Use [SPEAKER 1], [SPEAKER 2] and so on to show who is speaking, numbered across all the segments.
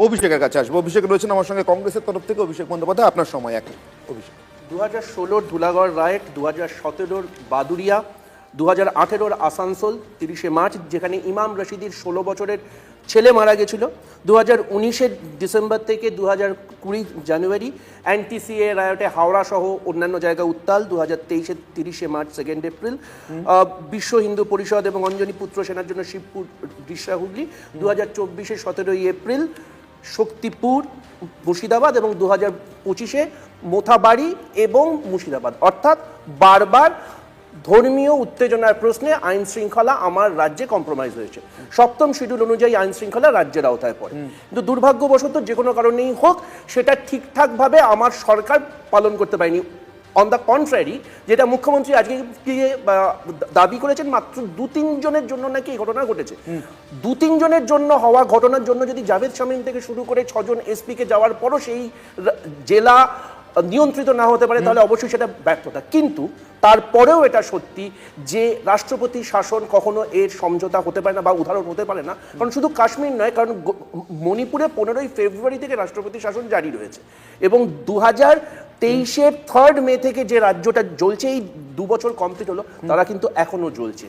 [SPEAKER 1] অভিষেকের কাছে আসবো। অভিষেক রয়েছেন আমার সঙ্গে কংগ্রেসের তরফ থেকে। অভিষেক বন্দ্যোপাধ্যায়, আপনার সময় এখন। অভিষেক,
[SPEAKER 2] 2016 ধুলাগড় রায়েট, 2017 বাদুরিয়া, 2018 আসানসোল 30শে মার্চ যেখানে ইমাম রশিদির 16 বছরের ছেলে মারা গেছিল, 2019 ডিসেম্বর থেকে 2020 জানুয়ারি NTCA রায়টে হাওড়া সহ অন্যান্য জায়গা উত্তাল, 2023 30শে মার্চ 2 এপ্রিল বিশ্ব হিন্দু পরিষদ এবং অঞ্জনী পুত্র সেনার জন্য শিবপুর ডিসা হুগলি, 2024 17 এপ্রিল শক্তিপুর মুর্শিদাবাদ এবং 2025 মোথাবাড়ি এবং মুর্শিদাবাদ। অর্থাৎ বারবার ধর্মীয় উত্তেজনার প্রশ্নে আইন শৃঙ্খলা আমার রাজ্যে কম্প্রোমাইজ হয়েছে। 7ম শিডিউল অনুযায়ী আইন শৃঙ্খলা রাজ্যের আওতায় পড়ে, কিন্তু দুর্ভাগ্যবশত যে কোনো কারণেই হোক সেটা ঠিকঠাকভাবে আমার সরকার পালন করতে পারেনি। অন দ্য কন্ট্রারি, যেটা মুখ্যমন্ত্রী আজকে দাবি করেছেন, মাত্র 2-3 জনের জন্য নাকি এই ঘটনা ঘটেছে। 2-3 জনের জন্য হওয়া ঘটনার জন্য যদি জাভেদ শামীম থেকে শুরু করে 6 জন এসপিকে যাওয়ার পরও সেই জেলা নিয়ন্ত্রিত না হতে পারে, তাহলে অবশ্যই সেটা ব্যর্থতা। কিন্তু তারপরেও এটা সত্যি যে রাষ্ট্রপতি শাসন কখনো এর সমঝোতা হতে পারে না বা উদাহরণ হতে পারে না। কারণ শুধু কাশ্মীর নয়, কারণ মণিপুরে 15ই ফেব্রুয়ারি থেকে রাষ্ট্রপতি শাসন জারি রয়েছে এবং 2023 3 মে থেকে যে রাজ্যটা জ্বলছে, এই 2 বছর কমপ্লিট হলো, তারা কিন্তু এখনো জ্বলছে।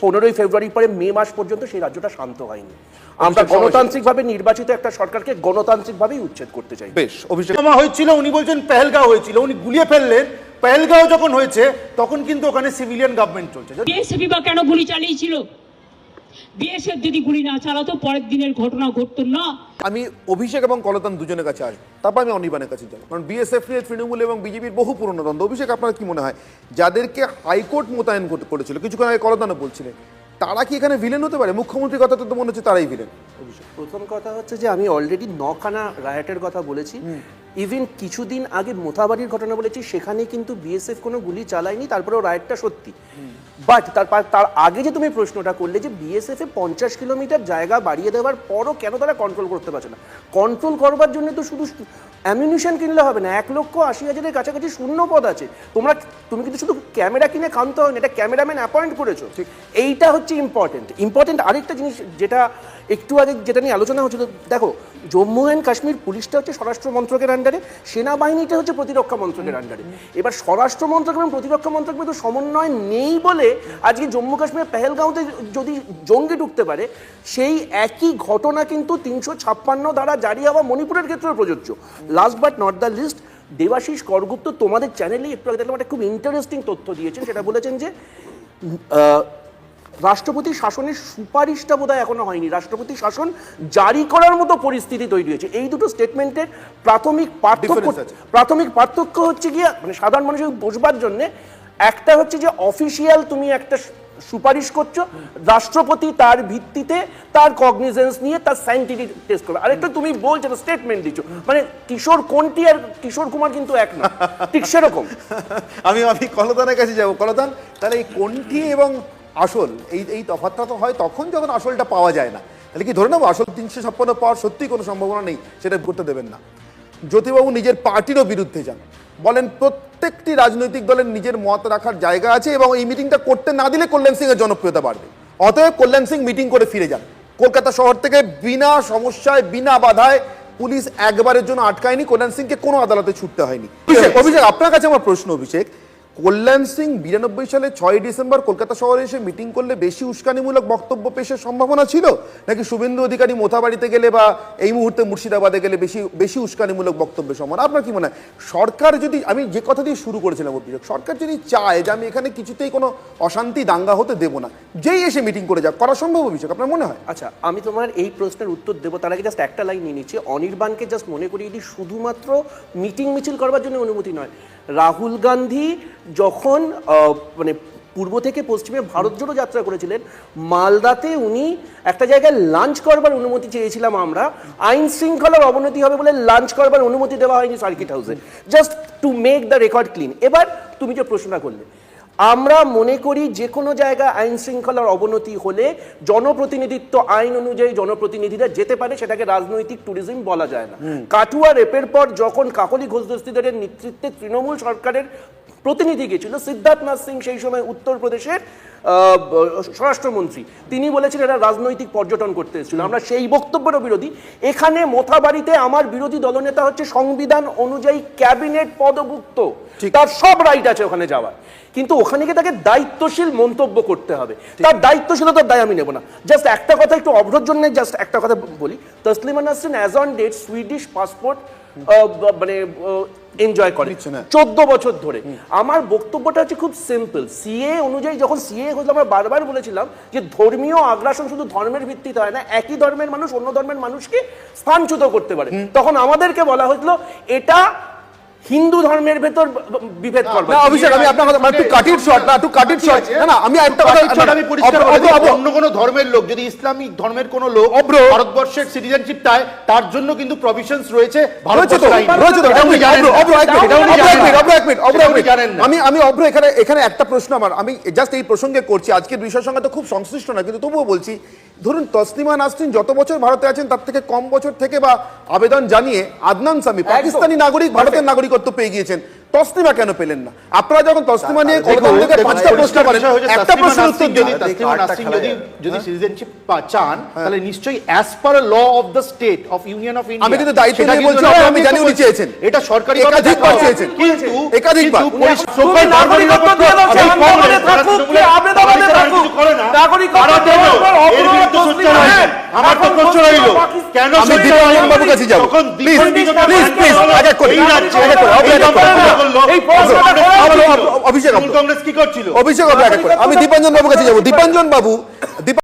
[SPEAKER 2] 15ই ফেব্রুয়ারি পরে মে মাস পর্যন্ত সেই রাজ্যটা শান্ত হয়নি। আমরা গণতান্ত্রিকভাবে নির্বাচিত একটা সরকারকে গণতান্ত্রিকভাবেই উচ্ছেদ করতে চাই।
[SPEAKER 1] বেশ, অভিষেক
[SPEAKER 3] হয়েছিল, উনি বলছেন পেহেলগাঁও হয়েছিল, উনি গুলিয়ে ফেললেন। পেহেলগাঁও যখন হয়েছে তখন কিন্তু ওখানে সিভিলিয়ান গভর্নমেন্ট চলছে।
[SPEAKER 4] বিএসএফ বা কেন গুলি চালিয়েছিল? বিএসএফ যদি গুলি না চালাতো পরের দিনের ঘটনা ঘটতো না।
[SPEAKER 1] আমি অভিষেক এবং কলতান দুজনের কাছে আসবো, তারপর আমি অনির্বাণের কাছে যাবো। কারণ বিএসএফ নিয়ে তৃণমূল এবং বিজেপির বহু পুরনো দ্বন্দ্ব। অভিষেক, আপনার কি মনে হয় যাদেরকে হাইকোর্ট মোতায়েন করেছিল, কিছুক্ষণ আগে কলতানও বলছিলেন, তারা কি এখানে ভিলেন হতে পারে? মুখ্যমন্ত্রীর কথা তো মনে হচ্ছে তারাই ভিলেন। অভিষেক,
[SPEAKER 2] প্রথম কথা হচ্ছে যে আমি অলরেডি 9খানা রায়টের কথা বলেছি, ইভেন কিছুদিন আগে মোথাবাড়ির ঘটনা বলেছি, সেখানে কিন্তু বিএসএফ কোনো গুলি চালায়নি, তারপরেও রায়টটা সত্যি। বাট তার আগে যে তুমি প্রশ্নটা করলে যে বিএসএফ 50 কিলোমিটার জায়গা বাড়িয়ে দেওয়ার পরও কেন তারা কন্ট্রোল করতে পারছে না, কন্ট্রোল করবার জন্য তো শুধু অ্যামিউনিশন কিনলে হবে না, 1,80,000-এর কাছাকাছি শূন্য পদ আছে। তুমি কিন্তু শুধু ক্যামেরা কিনে কানতে হয় না, এটা ক্যামেরাম্যান অ্যাপয়েন্ট করেছো। এইটা হচ্ছে ইম্পর্টেন্ট। আরেকটা জিনিস যেটা একটু আগে যেটা নিয়ে আলোচনা হচ্ছিল, দেখো জম্মু অ্যান্ড কাশ্মীর পুলিশটা হচ্ছে স্বরাষ্ট্র মন্ত্রকের আন্ডারে, সেনাবাহিনীটা হচ্ছে প্রতিরক্ষা মন্ত্রকের আন্ডারে। এবার স্বরাষ্ট্র মন্ত্রক এবং প্রতিরক্ষা মন্ত্রক মধ্যে সমন্বয় নেই বলে আজকে জম্মু কাশ্মীরের পেহেলগাঁওতে যদি জঙ্গি ঢুকতে পারে, সেই একই ঘটনা কিন্তু 356 ধারা জারি হওয়া মণিপুরের ক্ষেত্রেও প্রযোজ্য। Last but not the least, Debashis Kargupta তোমাদের চ্যানেলে একটু আগে দেখলাম একটা খুব ইন্টারেস্টিং তথ্য দিয়েছেন। সেটা বলেছেন যে রাষ্ট্রপতি শাসনের সুপারিশটা বোধহয় এখনো হয়নি, রাষ্ট্রপতি শাসন জারি করার মতো পরিস্থিতি তৈরি হয়েছে। এই দুটো স্টেটমেন্টের প্রাথমিক পার্থক্য হচ্ছে গিয়ে মানে সাধারণ মানুষের বোঝবার জন্য, একটা হচ্ছে যে অফিসিয়াল তুমি একটা সুপারিশ করছো, রাষ্ট্রপতি তার ভিত্তিতে তার কগনিজেন্স নিয়ে তার সায়েন্টিফিক টেস্ট করবে। আরেকটা তুমি বলছো স্টেটমেন্ট দিচ্ছ, মানে কিশোর কোনটি আর কিশোর কুমার কিন্তু এক না, ঠিক সেরকম।
[SPEAKER 1] আমি কলতানের কাছে যাবো। কলতান, তাহলে এই কোনটি এবং আসল এই তফাৎটা তো হয় তখন যখন আসলটা পাওয়া যায় না। তাহলে কি ধরে নেবো আসল 356 পাওয়ার সত্যি কোনো সম্ভাবনা নেই, সেটা করতে দেবেন না? জ্যোতিবাবু নিজের পার্টিরও বিরুদ্ধে যান, বলেন প্রত্যেকটি রাজনৈতিক দলের নিজের মত রাখার জায়গা আছে এবং এই মিটিংটা করতে না দিলে কল্যাণ সিং এর জনপ্রিয়তা বাড়বে। অতএব কল্যাণ সিং মিটিং করে ফিরে যান। কলকাতা শহর থেকে বিনা সমস্যায় বিনা বাধায় পুলিশ একবারের জন্য আটকায়নি, কল্যাণ সিংকে কোনো আদালতে ছুটতে হয়নি। অভিষেক, আপনার কাছে আমার প্রশ্ন, অভিষেক, কল্যাণ সিং 92 সালে 6 ডিসেম্বর কলকাতা শহরে এসে মিটিং করলে বেশি উস্কানিমূলক বক্তব্য পেশের সম্ভাবনা ছিল, নাকি শুভেন্দু অধিকারী মোথাবাড়িতে গেলে বা এই মুহূর্তে মুর্শিদাবাদে গেলে বেশি উস্কানিমূলক বক্তব্যের সম্ভাবনা? আপনার কি মনে হয়? সরকার যদি, আমি যে কথা দিয়ে শুরু করেছিলাম অভিযোগ, সরকার যদি চায় যে আমি এখানে কিছুতেই কোনো অশান্তি দাঙ্গা হতে দেবো না, যেই এসে মিটিং করে যাক, করা সম্ভব? অভিষেক, আপনার মনে হয়?
[SPEAKER 2] আচ্ছা, আমি তোমার এই প্রশ্নের উত্তর দেবো, তার আগে জাস্ট একটা লাইন নিয়ে নিচ্ছি। অনির্বাণকে জাস্ট মনে করিয়ে দিই, শুধুমাত্র মিটিং মিছিল করবার জন্য অনুমতি নয়, রাহুল গান্ধী যখন মানে পূর্ব থেকে পশ্চিমে ভারত জোড়ো যাত্রা করেছিলেন, মালদাতে উনি একটা জায়গায় লাঞ্চ করবার অনুমতি চেয়েছিলাম আমরা, আইন শৃঙ্খলার অবনতি হবে বলে লাঞ্চ করবার অনুমতি দেওয়া হয়নি সার্কিট হাউসে, just to make the record clean. এবার তুমি যে প্রশ্নটা করলে, আমরা মনে করি যে কোনো জায়গায় আইন শৃঙ্খলার অবনতি হলে জনপ্রতিনিধিত্ব আইন অনুযায়ী জনপ্রতিনিধিরা যেতে পারে, সেটাকে রাজনৈতিক ট্যুরিজম বলা যায় না। কাঠুয়া রেপের পর যখন কাকলি ঘোষ দস্তিদারের নেতৃত্বে তৃণমূল সরকারের প্রতিনিধি গেছিল, সিদ্ধার্থনাথ সিং সেই সময় উত্তরপ্রদেশের স্বরাষ্ট্রমন্ত্রী, তিনি বলেছিলেন এরা রাজনৈতিক পর্যটন করতে এসেছিল। আমরা সেই বক্তব্যের বিরোধী। এখানে মোথাবাড়িতে আমার বিরোধী দলনেতা হচ্ছে সংবিধান অনুযায়ী ক্যাবিনেট পদভুক্ত, তার সব রাইট আছে ওখানে যাওয়ার, কিন্তু ওখানে গিয়ে তাকে দায়িত্বশীল মন্তব্য করতে হবে। তার দায়িত্বশীলতার দায় আমি নেব না। জাস্ট একটা কথা একটু অবরোধ জন্য জাস্ট একটা কথা বলি, Taslima Nasrin as on date Swedish passport মানে এনজয় করে 14 বছর ধরে। আমার বক্তব্যটা হচ্ছে খুব সিম্পল। সিএ অনুযায়ী যখন সিএ হয়েছিল আমরা বারবার বলেছিলাম যে ধর্মীয় আগ্রাসন শুধু ধর্মের ভিত্তিতে হয় না, একই ধর্মের মানুষ অন্য ধর্মের মানুষকে স্থানচ্যুত করতে পারে। তখন আমাদেরকে বলা হয়েছিল এটা হিন্দু ধর্মের ভেতর বিভেদ করবে।
[SPEAKER 1] না অভিষেক, আমি আপনার কথা একটু কাট ইট শর্ট, না একটু কাট ইট শর্ট। না আমি একটা কথা
[SPEAKER 3] আমি পরিষ্কার বলে দিই, অন্য কোনো ধর্মের লোক যদি ইসলামিক ধর্মের কোনো লোক ভারতবর্ষের সিটিজেনশিপ চায়, তার জন্য কিন্তু প্রভিশনস রয়েছে ভারতবর্ষের আইনে।
[SPEAKER 1] আমি অভ্র এখানে একটা প্রশ্ন আমার, আমি জাস্ট এই প্রসঙ্গে করছি, আজকের বিষয়ের সঙ্গে তো খুব সংশ্লিষ্ট না, কিন্তু তবুও বলছি, ধরুন তসলিমা নাসরিন যত বছর ভারতে আছেন তার থেকে কম বছর থেকে বা আবেদন জানিয়ে আদনান সামি পাকিস্তানি নাগরিক ভারতের নাগরিকত্ব পেয়ে গিয়েছেন, তসলিমা কেন পেলেন না? আপনারা যখন তসলিমা নিয়ে কলকাতা থেকে 5টা প্রশ্ন করেন, একটা প্রশ্নের উত্তর দিন।
[SPEAKER 3] তসলিমা নাসরিন যদি সিটিজেনশিপ চান তাহলে নিশ্চয়ই as per law of the state of union of India,
[SPEAKER 1] আমি কিন্তু দায়িত্ব নিয়ে বলছি, আমি জানি উনি চেয়েছেন,
[SPEAKER 3] এটা সরকারি
[SPEAKER 1] একাধিকবার চেয়েছেন,
[SPEAKER 3] কিন্তু
[SPEAKER 1] একাধিকবার
[SPEAKER 3] আমার তো প্রশ্ন রইল, কেন
[SPEAKER 1] আমি দীপাঞ্জন বাবুর কাছে যাব, প্লিজ প্লিজ আগে করি, অভিষেক
[SPEAKER 3] কংগ্রেস কি করছিল?
[SPEAKER 1] অভিষেক আমি দীপাঞ্জন বাবুর কাছে যাব। দীপাঞ্জন বাবু